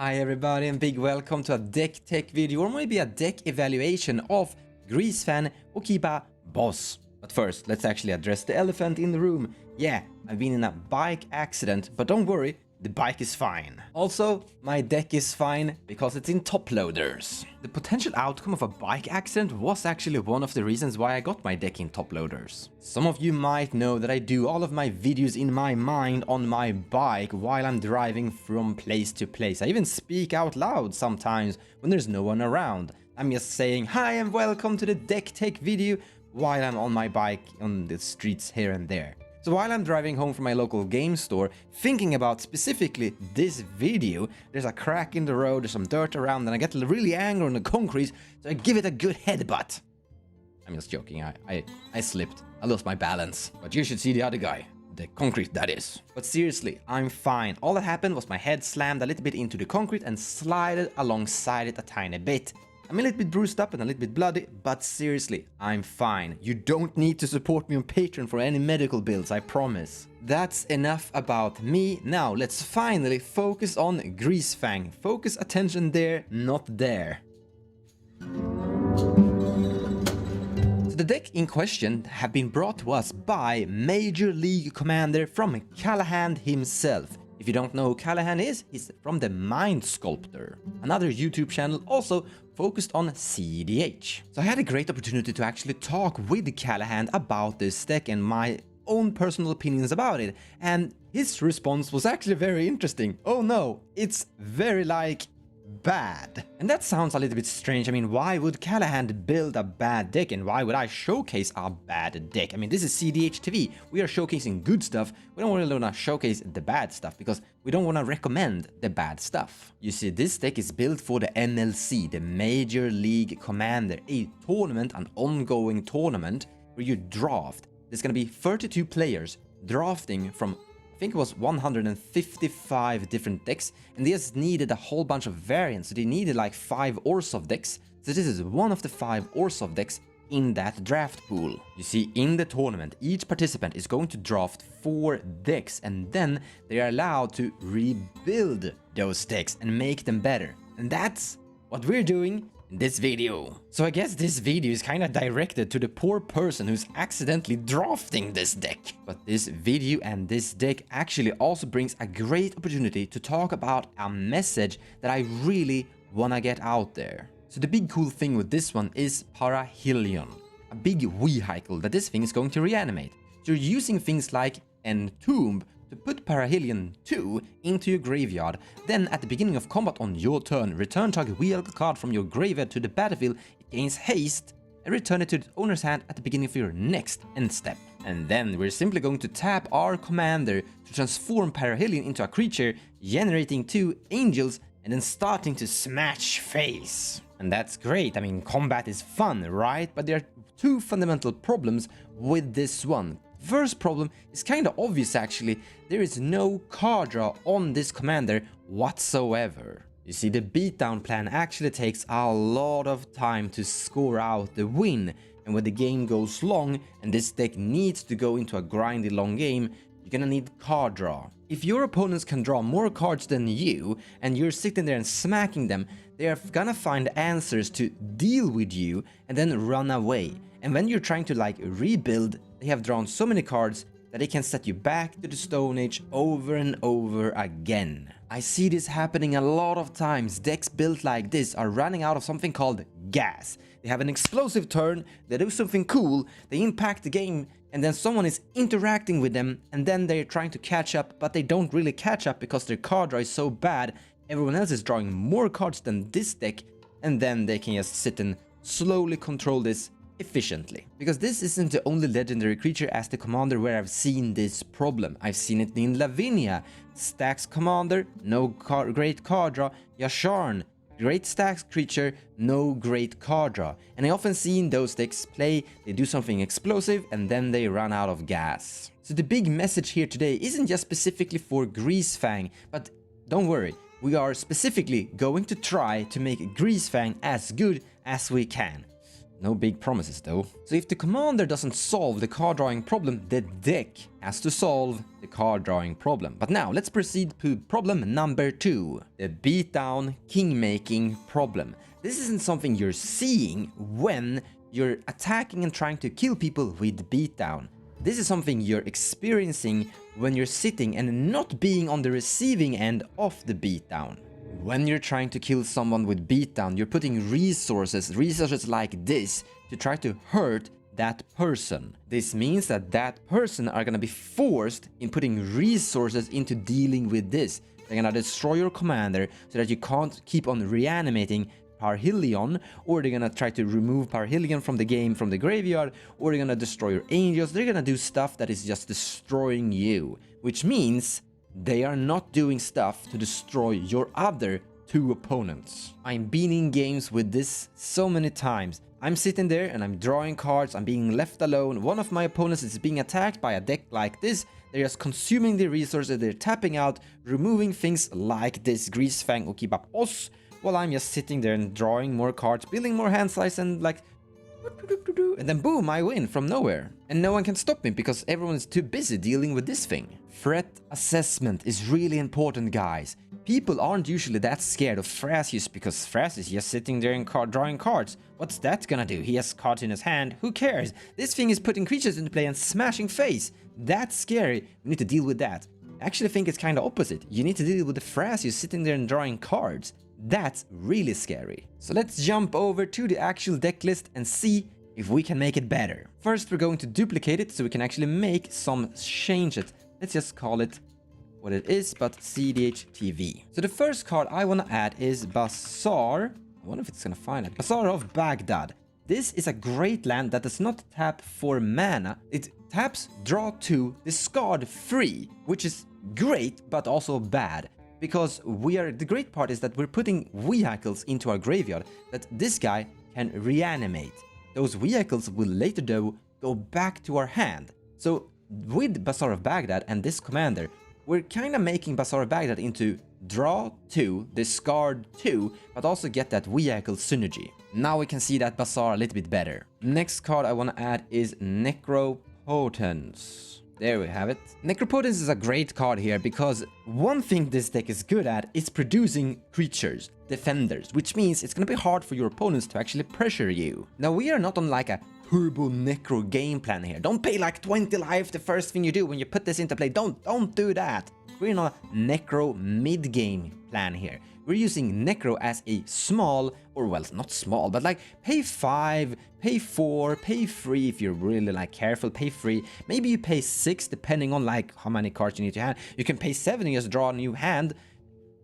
Hi everybody and big welcome to a deck tech video or maybe a deck evaluation of Greasefang okima boss. But first, let's actually address the elephant in the room. Yeah, I've been in a bike accident, but don't worry, the bike is fine. Also, my deck is fine because it's in top loaders. The potential outcome of a bike accident was actually one of the reasons why I got my deck in top loaders. Some of you might know that I do all of my videos in my mind on my bike while I'm driving from place to place. I even speak out loud sometimes when there's no one around. I'm just saying hi and welcome to the deck tech video while I'm on my bike on the streets here and there. So while I'm driving home from my local game store, thinking about specifically this video, there's a crack in the road, there's some dirt around, and I get really angry on the concrete, so I give it a good headbutt. I'm just joking, I slipped. I lost my balance. But you should see the other guy. The concrete, that is. But seriously, I'm fine. All that happened was my head slammed a little bit into the concrete and slided alongside it a tiny bit. I'm a little bit bruised up and a little bit bloody, but seriously, I'm fine. You don't need to support me on Patreon for any medical bills, I promise. That's enough about me. Now, let's finally focus on Greasefang. Focus attention there, not there. So the deck in question have been brought to us by Major League Commander from Callahan himself. If you don't know who Callahan is, he's from the Mind Sculptor, another YouTube channel also focused on cEDH. So I had a great opportunity to actually talk with Callahan about this deck and my own personal opinions about it, and his response was actually very interesting. Oh no, it's very bad. And that sounds a little bit strange. I mean, why would Callahan build a bad deck and why would I showcase a bad deck? I mean, this is cEDH TV. We are showcasing good stuff. We don't really want to showcase the bad stuff because we don't want to recommend the bad stuff. You see, this deck is built for the MLC, the Major League Commander, a tournament, an ongoing tournament where you draft. There's going to be 32 players drafting from I think it was 155 different decks, and they just needed a whole bunch of variants. So they needed like 5 orzhov decks. So this is one of the 5 orzhov decks in that draft pool. You see, in the tournament, each participant is going to draft 4 decks, and then they are allowed to rebuild those decks and make them better. And that's what we're doing in this video. So I guess this video is kind of directed to the poor person who's accidentally drafting this deck. But this video and this deck actually also brings a great opportunity to talk about a message that I really want to get out there. So the big cool thing with this one is Parahelion, a big vehicle that this thing is going to reanimate. So you're using things like Entomb to put Parahelion 2 into your graveyard. Then at the beginning of combat on your turn, return target vehicle card from your graveyard to the battlefield. It gains haste and return it to the owner's hand at the beginning of your next end step. And then we're simply going to tap our commander to transform Parahelion into a creature, generating 2 angels and then starting to smash face. And that's great. I mean, combat is fun, right? But there are 2 fundamental problems with this one. First problem is kind of obvious actually. There is no card draw on this commander whatsoever. You see, the beatdown plan actually takes a lot of time to score out the win, and when the game goes long and this deck needs to go into a grindy long game, you're gonna need card draw. If your opponents can draw more cards than you and you're sitting there and smacking them, they are gonna find answers to deal with you and then run away. And when you're trying to like rebuild, they have drawn so many cards that they can set you back to the Stone Age over and over again. I see this happening a lot of times. Decks built like this are running out of something called gas. They have an explosive turn, they do something cool, they impact the game, and then someone is interacting with them, and then they're trying to catch up, but they don't really catch up because their card draw is so bad. Everyone else is drawing more cards than this deck, and then they can just sit and slowly control this efficiently. Because this isn't the only legendary creature as the commander where I've seen this problem. I've seen it in Lavinia, stax commander, no great card draw, Yasharn, great stax creature, no great card draw. And I often seen those decks play, they do something explosive and then they run out of gas. So the big message here today isn't just specifically for Greasefang, but don't worry, we are specifically going to try to make Greasefang as good as we can. No big promises though. So if the commander doesn't solve the card drawing problem, the deck has to solve the card drawing problem. But now let's proceed to problem number 2, the beatdown king making problem. This isn't something you're seeing when you're attacking and trying to kill people with beatdown. This is something you're experiencing when you're sitting and not being on the receiving end of the beatdown. When you're trying to kill someone with beatdown, you're putting resources like this to try to hurt that person. This means that that person are gonna be forced in putting resources into dealing with this. They're gonna destroy your commander so that you can't keep on reanimating Parhelion, or they're gonna try to remove Parhelion from the game, from the graveyard, or they're gonna destroy your angels. They're gonna do stuff that is just destroying you, which means they are not doing stuff to destroy your other 2 opponents. I'm been in games with this so many times. I'm sitting there and I'm drawing cards, I'm being left alone. One of my opponents is being attacked by a deck like this. They're just consuming the resources, they're tapping out, removing things like this Greasefang okima boss, while I'm just sitting there and drawing more cards, building more hand size, and like, and then boom, I win from nowhere. And no one can stop me because everyone is too busy dealing with this thing. Threat assessment is really important, guys. People aren't usually that scared of Thrasius because Thrasius is just sitting there and drawing cards. What's that gonna do? He has cards in his hand. Who cares? This thing is putting creatures into play and smashing face. That's scary. We need to deal with that. I actually think it's kind of opposite. You need to deal with the Thrasius sitting there and drawing cards. That's really scary. So let's jump over to the actual deck list and see if we can make it better. First, we're going to duplicate it so we can actually make some changes. Let's just call it what it is, but cEDH TV. So the first card I want to add is Bazaar. I wonder if it's gonna find it. Bazaar of Baghdad. This is a great land that does not tap for mana. It taps, draw 2, discard 3, which is great, but also bad. Because the great part is that we're putting vehicles into our graveyard that this guy can reanimate. Those vehicles will later though go back to our hand. So with Bazaar of Baghdad and this commander, we're kind of making Bazaar of Baghdad into draw 2, discard 2, but also get that vehicle synergy. Now we can see that Bazaar a little bit better. Next card I want to add is Necropotence. There we have it. Necropotence is a great card here because one thing this deck is good at is producing creatures, defenders, which means it's gonna be hard for your opponents to actually pressure you. Now we are not on like a turbo necro game plan here. Don't pay like 20 life the first thing you do when you put this into play. Don't do that. We're in a necro mid-game plan here. We're using necro as a small, or well, not small, but like pay 5, pay 4, pay 3 if you're really like careful, pay 3. Maybe you pay 6 depending on like how many cards you need to hand. You can pay 7 and just draw a new hand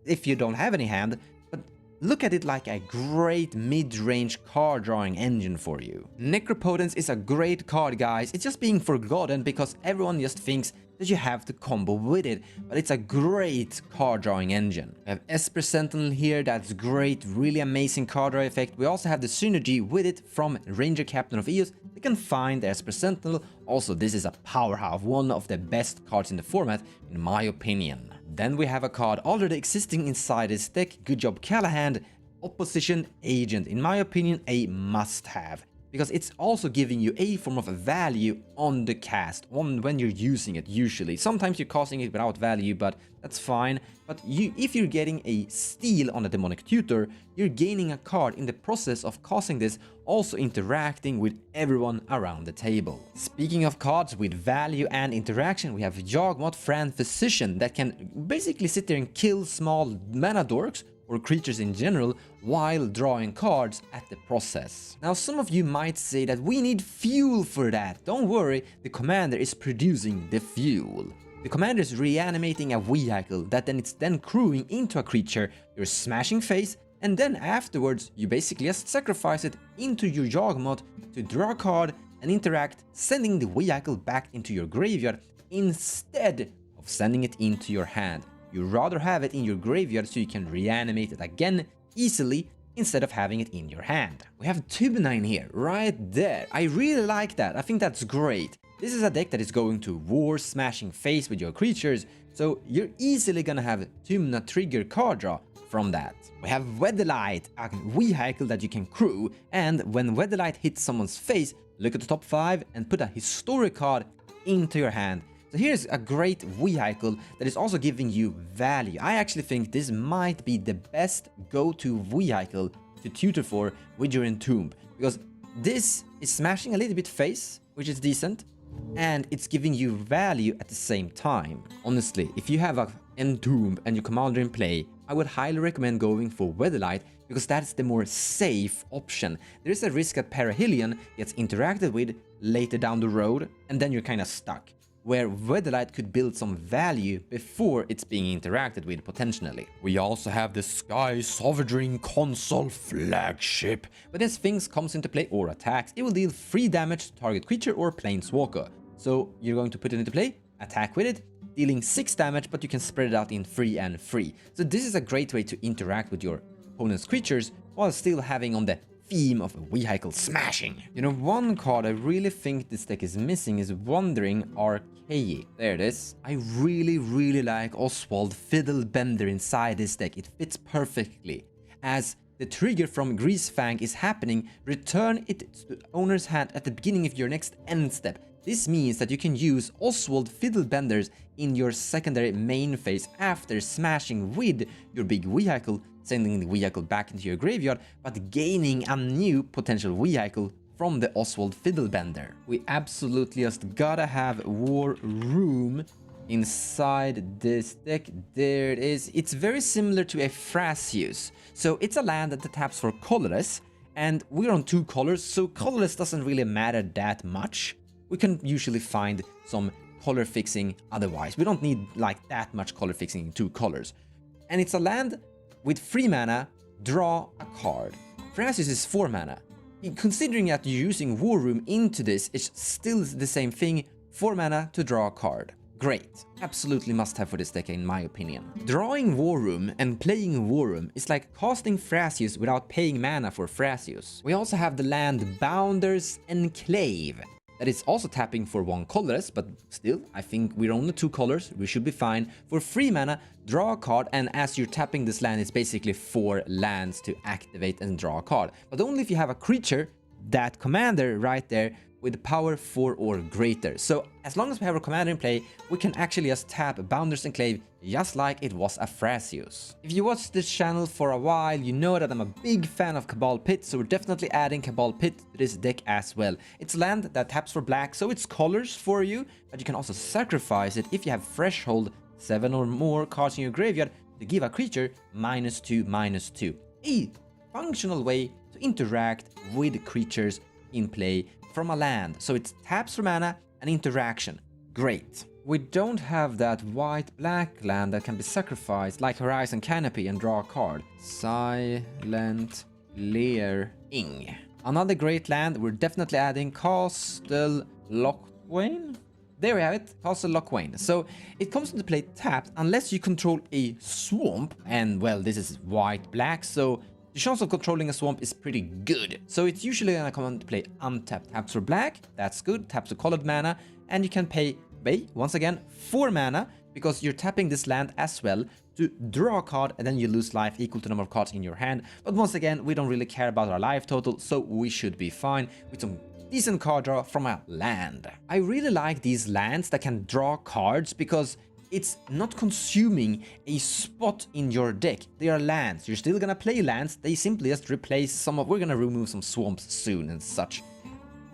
if you don't have any hand. But look at it like a great mid-range card drawing engine for you. Necropotence is a great card, guys. It's just being forgotten because everyone just thinks that you have to combo with it, but it's a great card drawing engine. We have Esper Sentinel here, that's great, really amazing card draw effect. We also have the synergy with it from Ranger Captain of Eos. You can find the Esper Sentinel. Also, this is a powerhouse, one of the best cards in the format, in my opinion. Then we have a card already existing inside this deck. Good job, Callahan. Opposition Agent, in my opinion, a must-have. Because it's also giving you a form of value on the cast, when you're using it usually. Sometimes you're casting it without value, but that's fine. But if you're getting a steal on a demonic tutor, you're gaining a card in the process of casting this, also interacting with everyone around the table. Speaking of cards with value and interaction, we have Yawgmoth Fran Physician that can basically sit there and kill small mana dorks or creatures in general while drawing cards at the process. Now some of you might say that we need fuel for that. Don't worry, the commander is producing the fuel. The commander is reanimating a vehicle that it's then crewing into a creature, you're smashing face, and then afterwards you basically just sacrifice it into your Yawgmoth to draw a card and interact, sending the vehicle back into your graveyard instead of sending it into your hand. You rather have it in your graveyard so you can reanimate it again easily instead of having it in your hand. We have Tubinine here, right there. I really like that. I think that's great. This is a deck that is going to war smashing face with your creatures, so you're easily gonna have Tumna trigger card draw from that. We have Weatherlight, a vehicle that you can crew, and when Weatherlight hits someone's face, look at the top 5 and put a historic card into your hand. So here's a great vehicle that is also giving you value. I actually think this might be the best go-to vehicle to tutor for with your Entomb, because this is smashing a little bit face, which is decent, and it's giving you value at the same time. Honestly, if you have an Entomb and your commander in play, I would highly recommend going for Weatherlight, because that's the more safe option. There is a risk that Perihelion gets interacted with later down the road, and then you're kind of stuck, where Weatherlight could build some value before it's being interacted with potentially. We also have the Sky Sovereign console flagship. When this thing comes into play or attacks, it will deal 3 damage to target creature or planeswalker. So you're going to put it into play, attack with it, dealing 6 damage, but you can spread it out in 3 and 3. So this is a great way to interact with your opponent's creatures while still having on the theme of vehicle smashing. You know, one card I really think this deck is missing is Wandering Archaic. There it is. I really like Oswald Fiddlebender inside this deck. It fits perfectly. As the trigger from Greasefang is happening, return it to the owner's hand at the beginning of your next end step. This means that you can use Oswald Fiddlebenders in your secondary main phase after smashing with your big vehicle, sending the vehicle back into your graveyard, but gaining a new potential vehicle from the Oswald Fiddlebender. We absolutely just gotta have War Room inside this deck. There it is. It's very similar to a Thrasius. So it's a land that taps for colorless, and we're on 2 colors, so colorless doesn't really matter that much. We can usually find some color fixing otherwise. We don't need like that much color fixing in 2 colors. And it's a land with 3 mana, draw a card. Thrasius is 4 mana. Considering that you're using War Room into this, it's still the same thing, 4 mana to draw a card. Great. Absolutely must have for this deck in my opinion. Drawing War Room and playing War Room is like casting Thrasius without paying mana for Thrasius. We also have the land Bounder's Enclave. That is also tapping for 1 colorless, but still, I think we're only 2 colors, we should be fine. For 3 mana, draw a card, and as you're tapping this land, it's basically 4 lands to activate and draw a card. But only if you have a creature, that commander right there, with power 4 or greater. So as long as we have a commander in play, we can actually just tap Bounder's Enclave just like it was a Thrasius. If you watched this channel for a while, you know that I'm a big fan of Cabal Pit, so we're definitely adding Cabal Pit to this deck as well. It's land that taps for black, so it's colors for you, but you can also sacrifice it if you have Threshold 7 or more cards in your graveyard to give a creature -2/-2. A functional way to interact with creatures in play from a land. So it taps for mana and interaction. Great. We don't have that white-black land that can be sacrificed like Horizon Canopy and draw a card. Silent Leering. Another great land we're definitely adding, Castle Lochwain. There we have it, Castle Lochwain. So it comes into play tapped unless you control a swamp, and well, this is white-black, so the chance of controlling a swamp is pretty good. So it's usually gonna come into play untapped. Taps for black, that's good, taps for colored mana, and you can pay, once again, 4 mana, because you're tapping this land as well to draw a card, and then you lose life equal to the number of cards in your hand. But once again, we don't really care about our life total, so we should be fine with some decent card draw from a land. I really like these lands that can draw cards because it's not consuming a spot in your deck. They are lands. You're still gonna play lands. They simply just replace some of... We're gonna remove some swamps soon and such.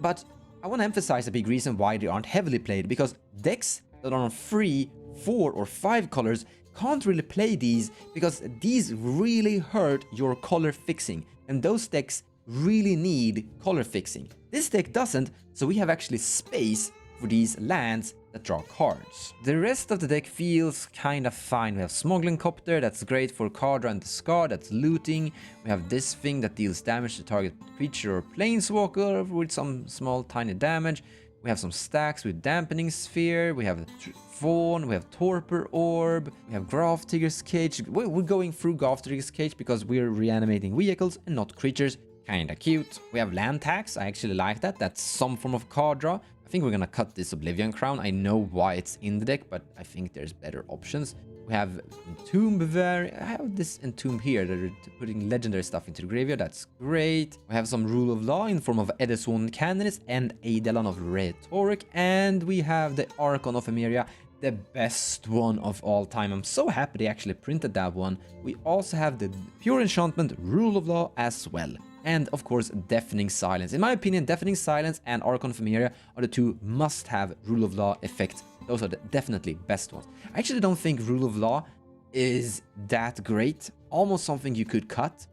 But I want to emphasize a big reason why they aren't heavily played, because decks that are on 3, 4 or 5 colors can't really play these, because these really hurt your color fixing, and those decks really need color fixing. This deck doesn't, so we have actually space for these lands that draw cards. The rest of the deck feels kind of fine. We have Smuggling Copter, that's great for card draw and discard, that's looting. We have this thing that deals damage to target creature or planeswalker with some small tiny damage. We have some stacks with Dampening Sphere, we have Fawn, we have Torpor Orb, we have Graph Digger's Cage. We're going through Graph Digger's Cage because we're reanimating vehicles and not creatures. Kinda cute. We have Land Tax, I actually like that. That's some form of card draw. I think we're gonna cut this Oblivion Crown. I know why it's in the deck, but I think there's better options. We have Entomb I have this Entomb here that are putting legendary stuff into the graveyard. That's great. We have some Rule of Law in form of Edison Canonist and Eidolon of Rhetoric. And we have the Archon of Emeria, the best one of all time. I'm so happy they actually printed that one. We also have the Pure Enchantment Rule of Law as well. And of course, Deafening Silence. In my opinion, Deafening Silence and Archon of Emeria are the two must-have Rule of Law effects. Those are the definitely best ones. I actually don't think Rule of Law is that great. Almost something you could cut.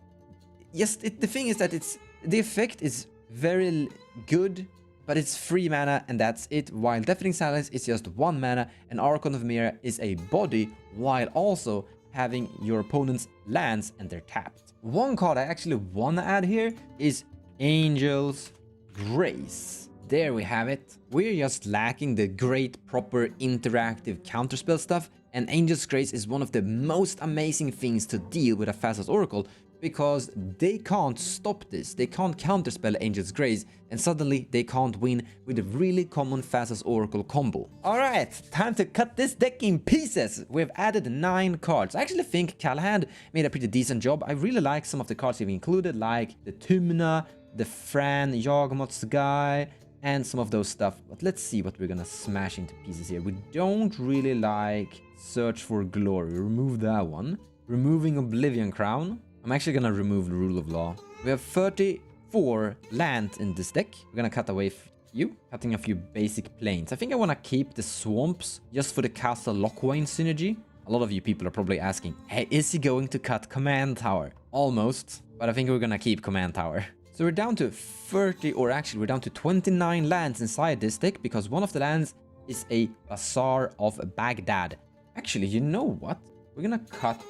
Yes, the thing is that the effect is very good, but it's 3 mana and that's it. While Deafening Silence is just 1 mana and Archon of Emeria is a body, while also having your opponent's lands and they're tapped. One card I actually want to add here is Angel's Grace. There we have it. We're just lacking the great proper interactive counterspell stuff, and Angel's Grace is one of the most amazing things to deal with a Thassa's Oracle, because they can't stop this. They can't counterspell Angel's Grace, and suddenly they can't win with a really common Thassa's Oracle combo. Alright, time to cut this deck in pieces. We've added 9 cards. I actually think Callahan made a pretty decent job. I really like some of the cards we've included, like the Tumna, the Fran Yawgmoth's guy, and some of those stuff. But let's see what we're gonna smash into pieces here. We don't really like Search for Glory. Remove that one. Removing Oblivion Crown. I'm actually gonna remove the Rule of Law. We have 34 lands in this deck. We're gonna cut away cutting a few basic planes. I think I wanna keep the swamps just for the Castle Lochwain synergy. A lot of you people are probably asking, hey, is he going to cut Command Tower? Almost, but I think we're gonna keep Command Tower. So we're down to 30, or actually we're down to 29 lands inside this deck, because one of the lands is a Bazaar of Baghdad. Actually, you know what? We're gonna cut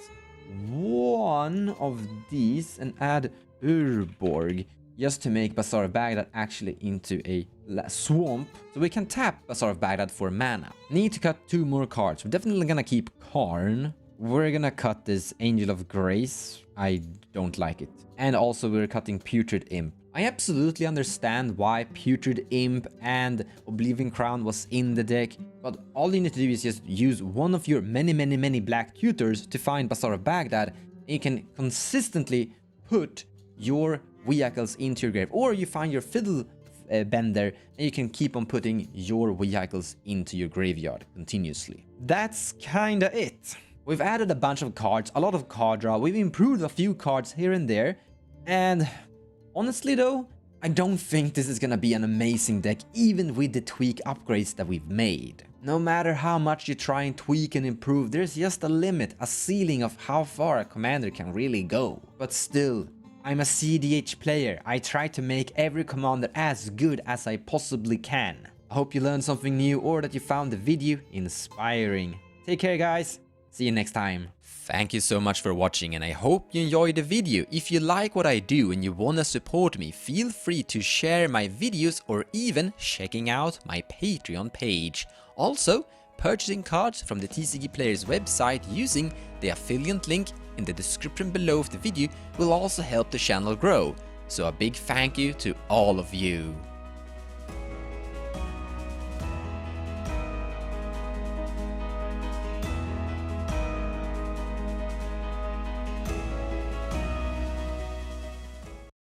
one of these and add Urborg, just to make Bazaar of Baghdad actually into a swamp, so we can tap Bazaar of Baghdad for mana. Need to cut 2 more cards. We're definitely gonna keep Karn. We're gonna cut this Angel of Grace. I don't like it. And also we're cutting Putrid Imp. I absolutely understand why Putrid Imp and Oblivion Crown was in the deck, but all you need to do is just use one of your many black tutors to find Bazaar of Baghdad, and you can consistently put your vehicles into your grave. Or you find your Fiddle Bender, and you can keep on putting your vehicles into your graveyard continuously. That's kinda it. We've added a bunch of cards, a lot of card draw, we've improved a few cards here and there, and honestly though, I don't think this is gonna be an amazing deck, even with the tweak upgrades that we've made. No matter how much you try and tweak and improve, there's just a limit, a ceiling of how far a commander can really go. But still, I'm a cEDH player. I try to make every commander as good as I possibly can. I hope you learned something new or that you found the video inspiring. Take care guys, see you next time. Thank you so much for watching, and I hope you enjoyed the video. If you like what I do and you wanna support me, feel free to share my videos or even checking out my Patreon page. Also, purchasing cards from the TCG Players website using the affiliate link in the description below of the video will also help the channel grow. So a big thank you to all of you.